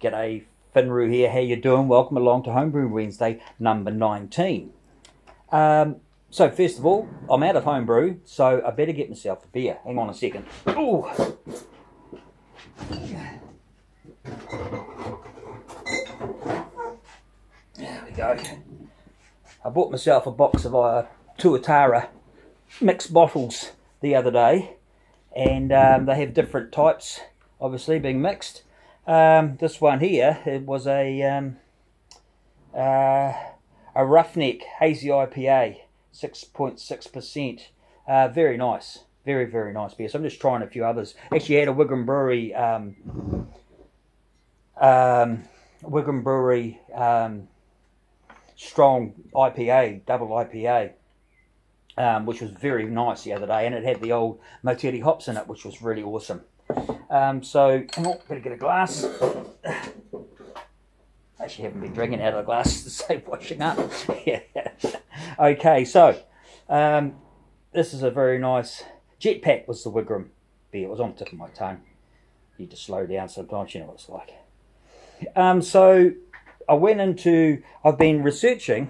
G'day, Finru here. How you doing? Welcome along to Homebrew Wednesday number 19. So first of all, I'm out of homebrew, so I better get myself a beer. Hang on a second. Ooh. There we go. I bought myself a box of Tuatara mixed bottles the other day, and they have different types, obviously being mixed. This one here, it was a Roughneck Hazy IPA, 6.6%. Very nice, very nice beer. So I'm just trying a few others. Actually, I had a Wigram Brewery strong IPA, double IPA, which was very nice the other day, and it had the old Moteri hops in it, which was really awesome. So, better get a glass. Actually, haven't been drinking out of the glass to save washing up. Yeah. Okay, so this is a very nice Jetpack. Was the Wigram beer? It was on the tip of my tongue. You need to slow down sometimes. You know what it's like. So I went into. I've been researching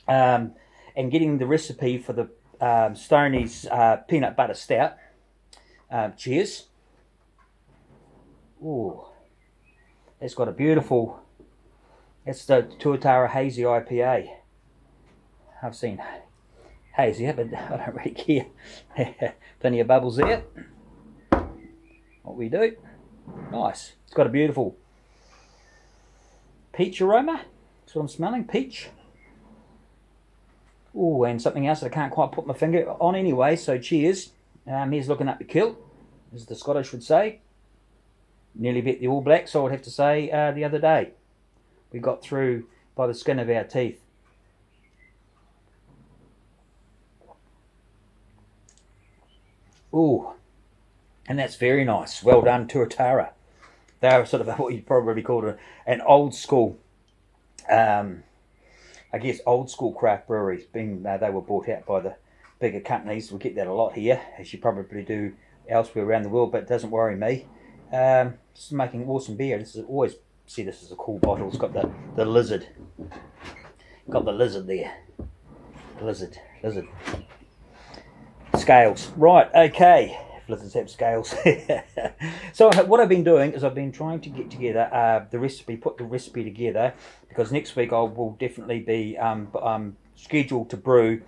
and getting the recipe for the Stoneys peanut butter stout. Cheers. Ooh, it's got a beautiful. It's the Tuatara Hazy IPA. I've seen hazy, but I don't really care. Plenty of bubbles there. What we do, nice. It's got a beautiful peach aroma. That's what I'm smelling, peach. Ooh, and something else that I can't quite put my finger on anyway. So cheers. Here's looking up the kilt, as the Scottish would say. Nearly beat the All Blacks, I would have to say, the other day. We got through by the skin of our teeth. Ooh, and that's very nice. Well done, Tuatara. They're sort of what you'd probably call an old school, I guess, old school craft breweries. Being they were bought out by the bigger companies. We get that a lot here, as you probably do elsewhere around the world, but it doesn't worry me. This is making awesome beer. This is always see this as a cool bottle. It's got the lizard. Got the lizard there. Lizard. Scales. Right, okay. If lizards have scales. So what I've been doing is I've been trying to get together the recipe, put the recipe together, because next week I will definitely be scheduled to brew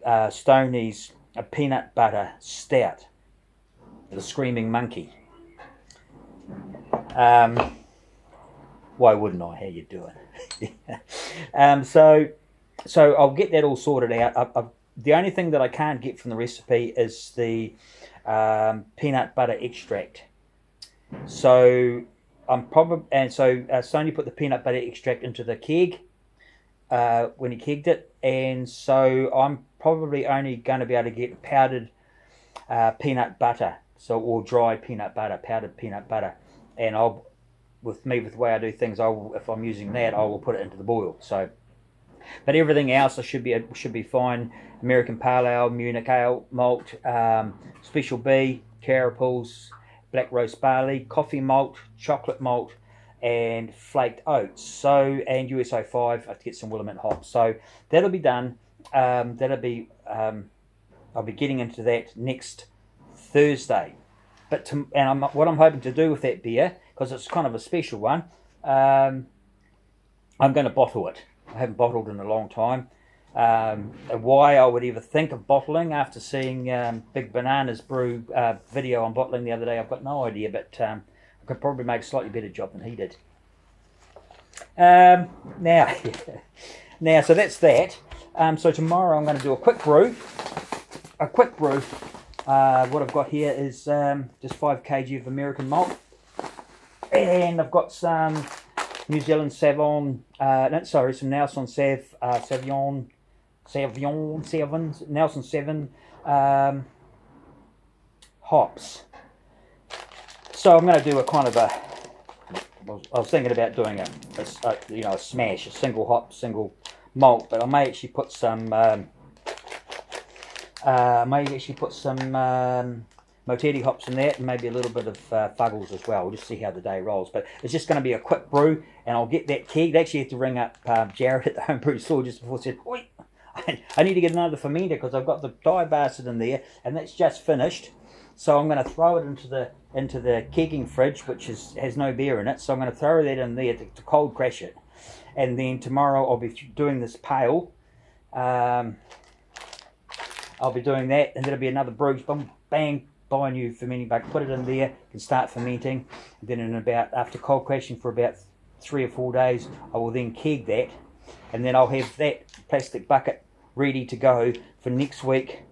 Stoneys a peanut butter stout, the Screaming Monkey. Why wouldn't I? How you doing? So I'll get that all sorted out. The only thing that I can't get from the recipe is the peanut butter extract. So Sony put the peanut butter extract into the keg when he kegged it, and so I'm probably only going to be able to get powdered peanut butter, or dried peanut butter, powdered peanut butter, and with the way I do things, if I'm using that, I will put it into the boil. So, but everything else I should be fine. American Pale Ale, Munich Ale malt, Special B, Carapils, black roast barley, coffee malt, chocolate malt, and flaked oats. So, and USO5 to get some Willamette hops. So that'll be done. I'll be getting into that next Thursday. But what I'm hoping to do with that beer, because it's kind of a special one, I'm going to bottle it. I haven't bottled in a long time. Why I would ever think of bottling after seeing Big Banana's brew video on bottling the other day, I've got no idea, but I could probably make a slightly better job than he did. Now, so that's that. So tomorrow I'm going to do a quick brew. What I've got here is just 5 kg of American malt, and I've got some New Zealand Sauvignon, some Nelson Sauvignon 7 hops. So I'm going to do a kind of a. I was thinking about doing a smash, a single hop, single malt, but I may actually put some. Moteti hops in that, and maybe a little bit of Fuggles as well. We'll just see how the day rolls. But it's just going to be a quick brew, and I'll get that kegged. I actually have to ring up Jared at the homebrew store just before. Said, "Oi, I need to get another fermenter because I've got the diabastard in there, and that's just finished. So I'm going to throw it into the kegging fridge, which has no beer in it. So I'm going to throw that in there to cold crash it, and then tomorrow I'll be doing this pale. I'll be doing that, and there'll be another brew. Boom, bang, buy a new fermenting bucket, put it in there, can start fermenting. And then after cold crashing for about 3 or 4 days, I will then keg that, and then I'll have that plastic bucket ready to go for next week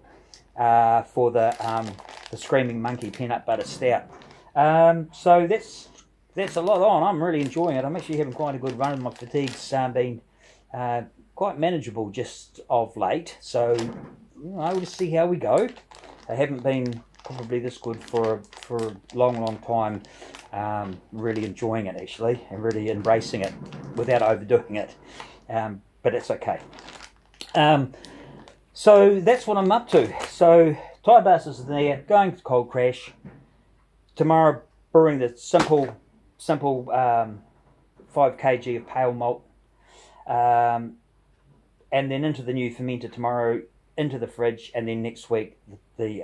for the Screaming Monkey Peanut Butter Stout. So that's a lot on. I'm really enjoying it. I'm actually having quite a good run. My fatigue's been quite manageable just of late. So we'll just see how we go. I haven't been probably this good for a long time. Really enjoying it actually, and really embracing it without overdoing it. But it's okay. So that's what I'm up to. So Thai Bass is there, going to cold crash. Tomorrow brewing the simple 5 kg of pale malt. And then into the new fermenter tomorrow, into the fridge, and then next week the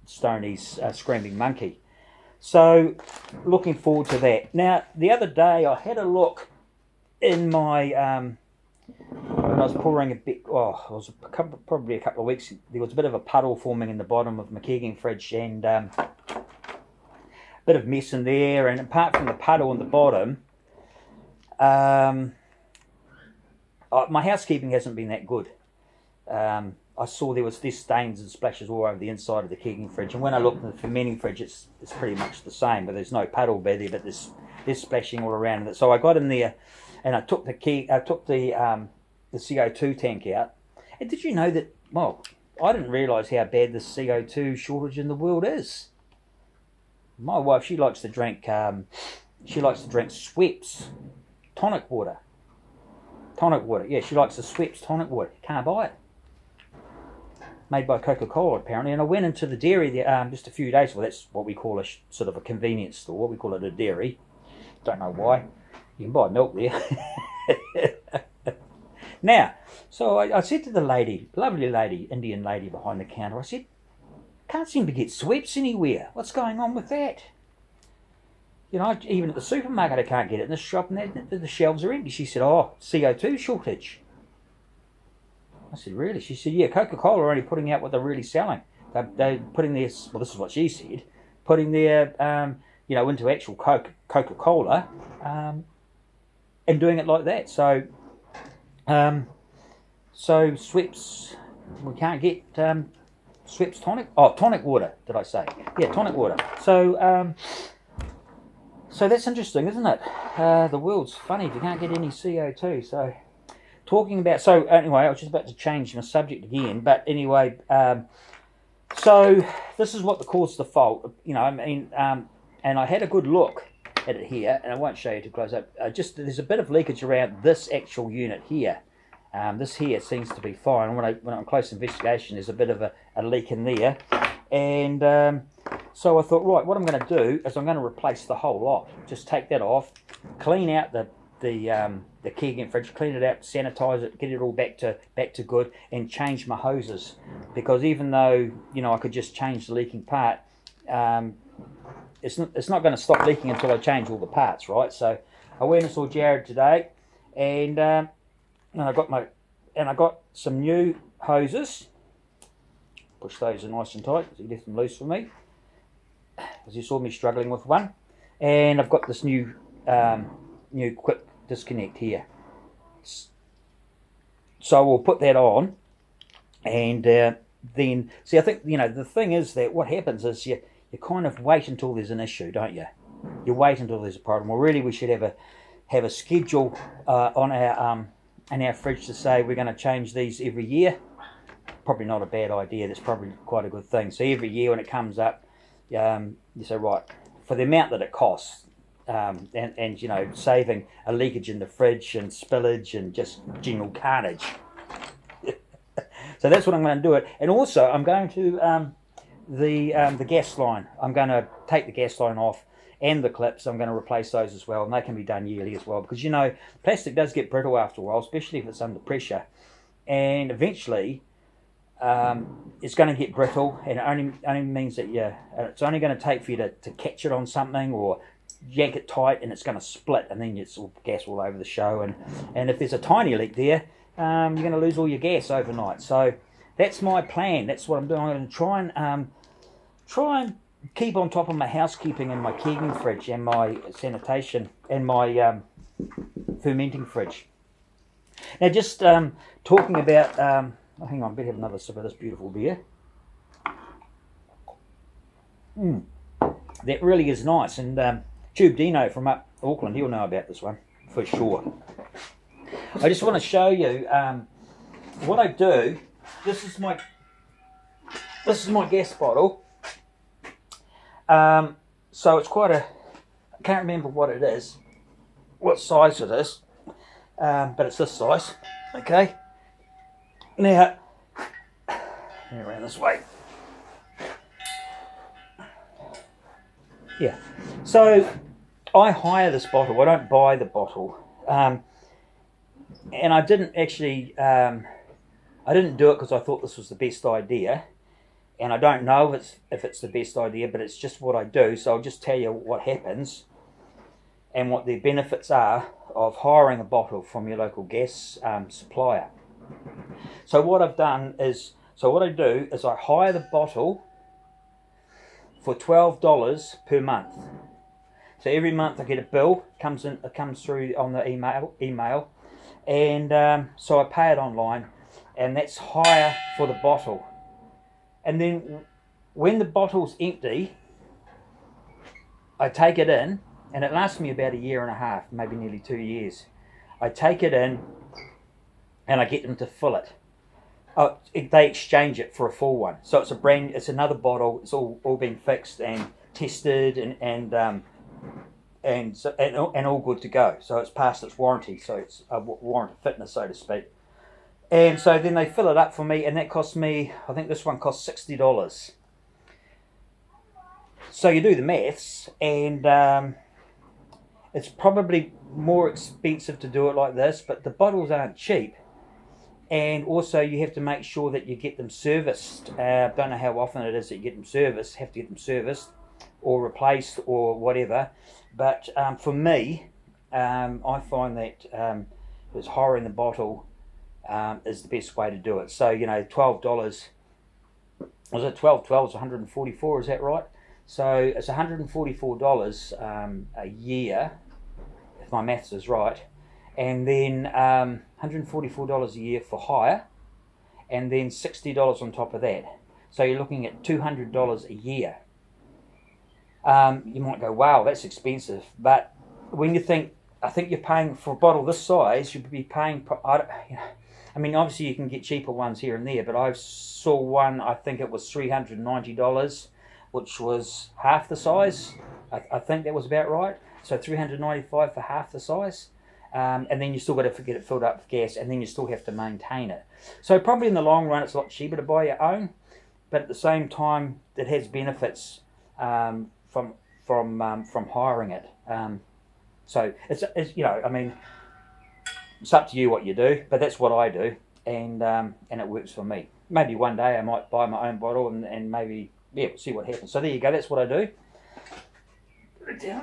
Stoneys Screaming Monkey. So looking forward to that. Now the other day I had a look in my when I was pouring a bit, it was probably a couple of weeks, there was a bit of a puddle forming in the bottom of my kegging fridge, and a bit of mess in there. And apart from the puddle in the bottom, my housekeeping hasn't been that good. I saw there was this stains and splashes all over the inside of the kegging fridge, and when I looked in the fermenting fridge, it's pretty much the same, but there's no puddle there, but there's splashing all around it. So I got in there, and I took the CO2 tank out. And did you know that? Well, I didn't realise how bad the CO2 shortage in the world is. My wife, she likes to drink Schweppes tonic water. Yeah, she likes the Schweppes tonic water. Can't buy it. Made by Coca-Cola apparently. And I went into the dairy there just a few days. Well, that's what we call a sort of a convenience store. We call it a dairy. Don't know why. You can buy milk there. Now, so I said to the lady, lovely lady, Indian lady behind the counter, I said, can't seem to get Schweppes anywhere. What's going on with that? You know, even at the supermarket I can't get it. In the shop, and the shelves are empty. She said, oh, CO2 shortage. I said, really? She said, yeah, Coca-Cola are only putting out what they're really selling. They're putting their, well, this is what she said, putting their, into actual Coca-Cola and doing it like that. So Schweppes, we can't get Schweppes tonic water, did I say? Yeah, tonic water. So that's interesting, isn't it? The world's funny if you can't get any CO2. So talking about, anyway, I was just about to change my subject again, but anyway, so this is what caused the fault, and I had a good look at it here, and I won't show you too close up. There's a bit of leakage around this actual unit here. This here seems to be fine. When on close investigation, there's a bit of a leak in there, and so I thought, right, what I'm going to do is I'm going to replace the whole lot. Just take that off, clean out the kegging fridge, clean it out, sanitize it, get it all back to good, and change my hoses, because even though I could just change the leaking part, it's not going to stop leaking until I change all the parts, right? So I went and saw Jared today, and I got some new hoses. Push those in nice and tight because he left them loose for me, as you saw me struggling with one. And I've got this new quick disconnect here. So we'll put that on, and then see. I think the thing is that what happens is you kind of wait until there's an issue, don't you? You wait until there's a problem. Well, really, we should have a schedule on our in our fridge to say we're going to change these every year. Probably not a bad idea. That's probably quite a good thing. So every year when it comes up, you say, right, for the amount that it costs, and saving a leakage in the fridge and spillage and just general carnage. So that's what I'm going to do it. And also I'm going to the gas line. I'm going to take the gas line off, and the clips. I'm going to replace those as well, and they can be done yearly as well, because you know plastic does get brittle after a while, especially if it's under pressure, and eventually it's going to get brittle, and it only means that it's only going to take for you to catch it on something or yank it tight, and it's going to split, and then it's all gas all over the show, and if there's a tiny leak there, you're going to lose all your gas overnight. So that's my plan. That's what I'm doing. I'm going to try and keep on top of my housekeeping and my kegging fridge and my sanitation and my fermenting fridge. Now, just talking about, hang on, I better have another sip of this beautiful beer. That really is nice, and Tube Dino from up Auckland, he'll know about this one for sure. I just want to show you what I do. This is my gas bottle. So it's quite I can't remember what it is, what size it is, but it's this size. Okay. Now, around this way. Yeah. So I hire this bottle. I don't buy the bottle. And I didn't actually, I didn't do it because I thought this was the best idea. And I don't know if it's the best idea, but it's just what I do. So I'll just tell you what happens and what the benefits are of hiring a bottle from your local gas supplier. So what I've done is, what I do is I hire the bottle for $12 per month. So every month I get a bill, it comes through on the email, and so I pay it online, and that's hire for the bottle. And then when the bottle's empty, I take it in, and it lasts me about 1.5 years, maybe nearly 2 years. I take it in, and I get them to fill it. They exchange it for a full one, so it's another bottle. It's all been fixed and tested and all good to go. So it's past its warranty, so it's a warranty fitness, so to speak. And so then they fill it up for me, and that costs me, I think this one costs $60. So you do the maths, and it's probably more expensive to do it like this, but the bottles aren't cheap. And also you have to make sure that you get them serviced. Don't know how often it is that you get them serviced, have to get them serviced or replaced or whatever. But for me, I find that it's hiring the bottle is the best way to do it. So, you know, $12, was it 12? 12 is 144, is that right? So it's $144 a year, if my maths is right. And then $144 a year for hire, and then $60 on top of that. So you're looking at $200 a year. You might go, wow, that's expensive. But when you think, I think you're paying for a bottle this size, you'd be paying, I mean, obviously you can get cheaper ones here and there, but I saw one, I think it was $390, which was half the size. I think that was about right. So $395 for half the size. And then you still got to get it filled up with gas, and then you still have to maintain it. So probably in the long run, it's a lot cheaper to buy your own, but at the same time, it has benefits from hiring it. So it's you know, I mean, it's up to you what you do, but that's what I do, and it works for me. Maybe one day I might buy my own bottle and maybe we'll see what happens. So there you go. That's what I do. Put it down.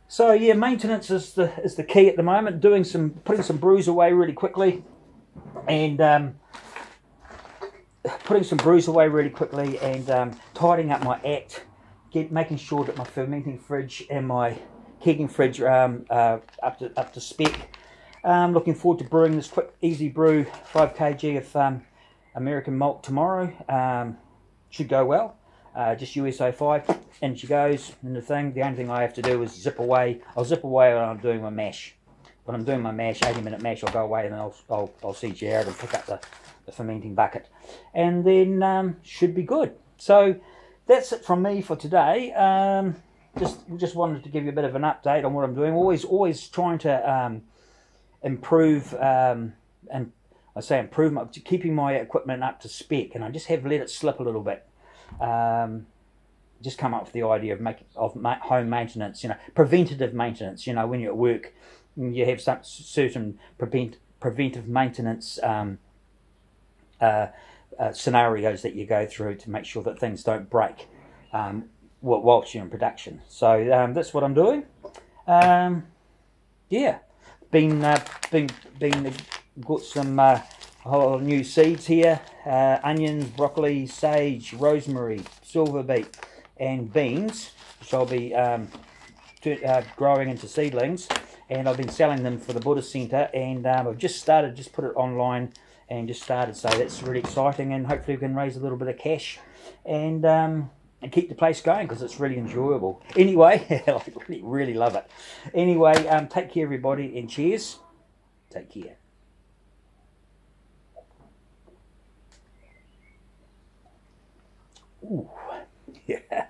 So yeah, maintenance is the key at the moment. Putting some brews away really quickly, and tidying up my act, making sure that my fermenting fridge and my kegging fridge are up to spec. Looking forward to brewing this quick easy brew 5 kg of American malt tomorrow. Should go well. Just USO5, and she goes in the thing. The only thing I have to do is zip away. I'll zip away when I'm doing my mash. When I'm doing my mash, 80-minute mash, I'll go away and then I'll see Jared and pick up the fermenting bucket, and then should be good. So that's it from me for today. Just wanted to give you a bit of an update on what I'm doing. Always trying to improve and I say improvement, keeping my equipment up to spec, and I just have let it slip a little bit. Just come up with the idea of home maintenance, preventative maintenance. When you're at work, you have some certain preventive maintenance scenarios that you go through to make sure that things don't break whilst you're in production. So that's what I'm doing. Yeah, got some whole new seeds here: onions, broccoli, sage, rosemary, silver beet, and beans, which I'll be growing into seedlings. And I've been selling them for the Buddhist Centre, and I've just put it online and just started. So that's really exciting, and hopefully we can raise a little bit of cash and keep the place going, because it's really enjoyable. Anyway, I really love it. Anyway, take care, everybody, and cheers. Take care. Ooh, yeah.